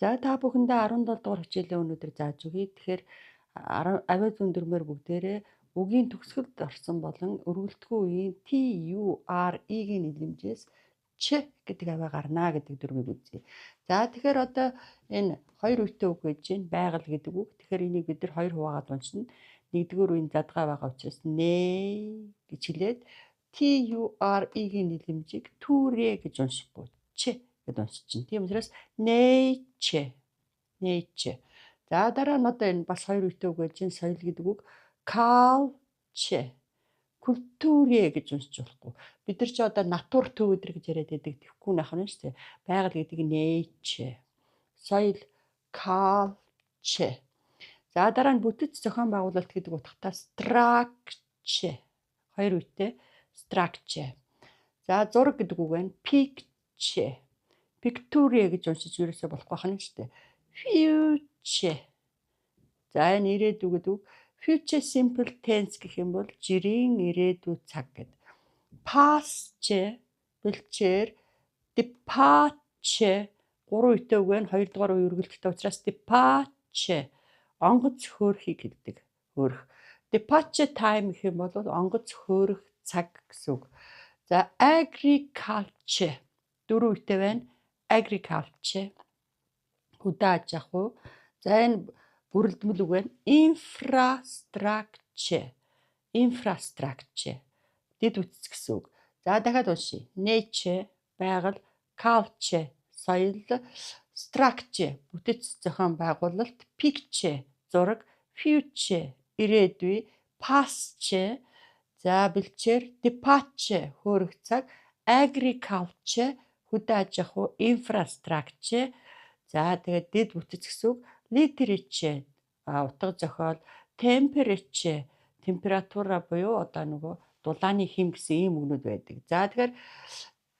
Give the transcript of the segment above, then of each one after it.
За та бүхэндээ 17 дугаар хичээлийн өнөөдөр зааж өгье. Тэгэхээр авиа зүүн дөрмөр бүгдээрээ үгийн төгсгөлд орсон болон өргөлтгөө үеийн TURE-ийн нийлэмжээс ч гэдэг авиа гарна гэдэг дүрмийг үзье. За тэгэхээр одоо энэ хоёр үетэй үг гэж байна. Байгаль гэдэг үг. Тэгэхээр энийг бид нар хоёр хуваагаад уншина. Нэгдүгээр үеийн задгаа байгаа учраас нэ гэж хэлээд TURE-ийн нийлэмжийг түрэ гэж уншихгүй ч гэд уншчихна. Тийм учраас nature. За дараа нь одоо энэ бас хоёр үетэй үг гэж энэ соёл гэдэг үг culture. Культурэ гэж уншиж болохгүй. Бид нар ч одоо натур төв өдр гэж яриад байдаг. Тэхгүй нах нь шүү дээ. Байгаль гэдэг nature. Соёл culture. За дараа нь бүтэц зохион байгуулалт гэдэг утгатай structure. Хоёр үетэй structure. За зураг гэдэг үг байна. Picture. Picture гэж уншиж ерөөсөө болохгүй хань шүү дээ. Future. За энэ ирээдүй гэдэг үг. Future simple tense гэх юм бол жирийн ирээдүй цаг гэдэг. Past, бэлчээр, departure. 3 үетэй үг байна. 2 дугаар үе үргэлжлэлтэй учраас departure. Онгоц хөөрхийг хэлдэг. Хөөрх. Departure time гэх юм бол онгоц хөөрөх цаг гэсэн үг. За agriculture. 4 үетэй байна. Agriculture. Хөдөө аж ахуй. За энэ бүрэлдэхүүн үг байна. Infrastructure. Дэд үтц гэсэн үг. За дахиад уншия. Nature, байгаль, culture, соёл, structure, бүтэц зохион байгуулалт, picture, зураг, future, ирээдүй, past, за бэлчээр, departure, хөөрөх цаг, agriculture, хөдөө аж ахуй, infrastructure, за тэгээд дэд бүтэц гэсэн үг, literature, утга зохиол, temperature, температура буюу одоо нөгөө дулааны хэм гэсэн ийм үгнүүд байдаг. За тэгэхээр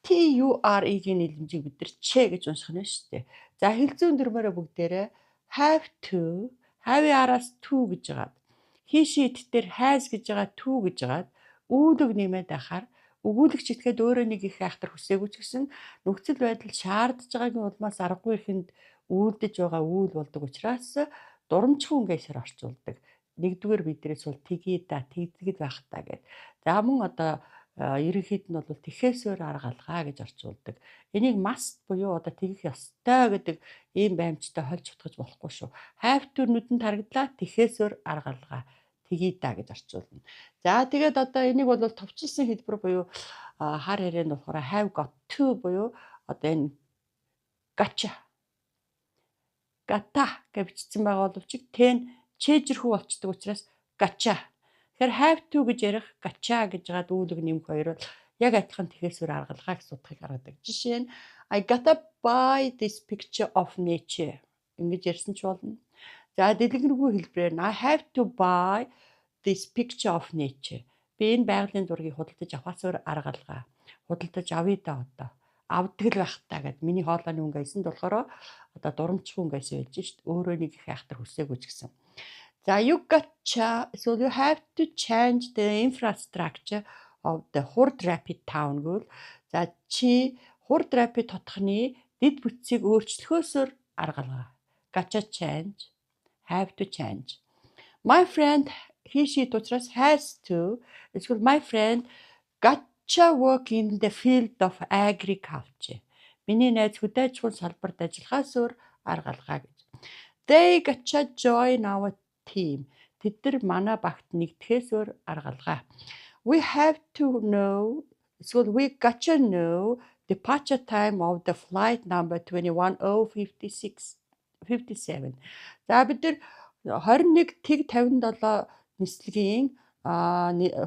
TURE-ийн нийлэмжийг бид нар ч гэж унших нь шүү дээ. За хэл зүүн дөрмөөрөө бүгдээрээ have to, have-ийн араас to гэж байгаа. He, she, it дээр has гэж байгаа to гэж байгаа. Үүлэг нэмээд ахаар өгүүлэгч итгээд өөрөө нэг их айхтар хүсээгүй ч гэсэн нөхцөл байдал шаардж байгаагийн улмаас аргагүй ихэнд үйлдэж байгаа үйл болдог учраас дурамжхан үгээсээр орчуулдаг. Нэгдүгээр бидрээс бол тгий да, тэгдэг байх та гэд. За мөн одоо ерөнхийд нь бол тэхээсээр арга алгаа гэж орчуулдаг. Энийг must буюу одоо тэгэх ёстой гэдэг ийм баймжтай холж утгаж болохгүй шүү. Have to нүдэнд харагдлаа, тэхээсээр арга алгаа. Тгий да гэж орчуулна. За тэгээд одоо энийг бол товчилсан хэлбэр буюу хар ярианд болохоор have got to буюу одоо энэ gotcha. Gata гэж бичсэн байгаа боловч тэн чэжрхүү болчдөг учраас gotcha. Тэгэхээр have to гэж ярих gotcha гэж гад үүлэг нэмэх хоёр бол яг адилхан тэхээсээр аргалгаа гэсэн утгыг гаргадаг. Жишээ нь I gotta buy this picture of nature. Ингэж ярьсан ч болно. За дэлгэрэнгүй хэлбэрээр I have to buy this picture of nature. Би энэ байгалийн зургийг худалдаж авахсаар аргалгаа. Худалдаж авъя да одоо. Авдаг л байх та гэд миний хоолойны өнгө айсанд болохоор одоо дурамжхан өнгө айсан байж шít. Өөрөө нэг их айхтар хүсээгүй ч гэсэн. За you gotcha. So you have to change the infrastructure of the Hurd Rapid town гэвэл за чи Hurd Rapid хотхны дэд бүтцийг өөрчлөхөөсөр аргалгаа. Gotcha change. Have to change. My friend, he, she учраас has to. Эсвэл my friend gotcha work in the field of agriculture. Миний найз хөдөө аж ахуйн салбарт ажиллахаасөөр аргалгаа гэж. They gotcha join our team. Тэд нар манай багт нэгдэхээсөөр аргалгаа. We have to know, эсвэл we gotcha know departure time of the flight number 21057. За бид нар 21:57 нислэгийн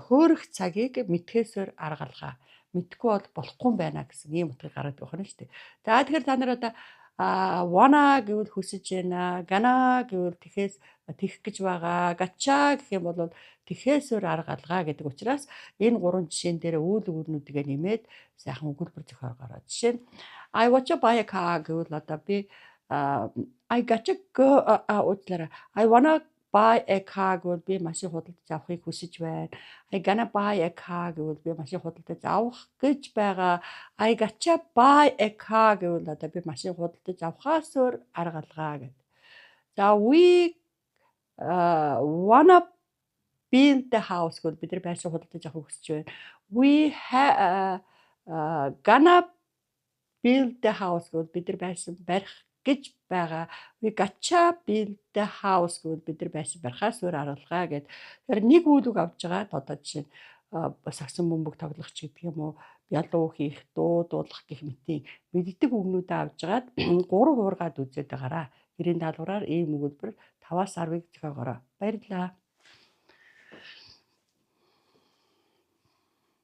хөөрөх цагийг мэдхээсээр аргалгаа. Мэдхгүй бол болохгүй байна гэсэн ийм утгыг гаргадаг байна шүү дээ. За тэгэхээр та нар одоо wanna гэвэл хүсэж байна, gonna гэвэл тэхээс тэгэх гэж байгаа, gotcha гэх юм бол тэхээсээр аргалгаа гэдэг учраас энэ гурван жишээн дээр үйл өгүүлнүүдгээ нэмээд сайхан өгүүлбэр зохиол гаргав. Жишээ нь I want to buy a car гэвэл одоо би I gotcha go I wanna buy a car гэвэл би машин худалдаж авахыг хүсэж байна. I gonna buy a car гэвэл би машин худалдаж авах гэж байгаа. I gotcha buy a car гэвэл одоо би машин худалдаж авахаас өөр арга алгаа гэдэг. За we wanna build the house гэвэл бид нар байшин худалдаж авахыг хүсэж байна. We gonna build the house гэвэл бид нар байшин барих гэж байгаа. We gotcha build the house гэвэл бид нар байшин барихаас өөр аргалгаа гэд. Тэгэхээр нэг үйл үг авч байгаа. Одоо жишээ нь сагсан бөмбөг тоглох ч гэдэг юм уу, ялуу хийх, дуулах гэх мэтийн мэддэг үгнүүдээ авч агаад 3 хуургаад үзээд байгаараа. 90 даалгавраар ийм өгүүлбэр 5-10-ыг зохиогоорой. Баярлалаа.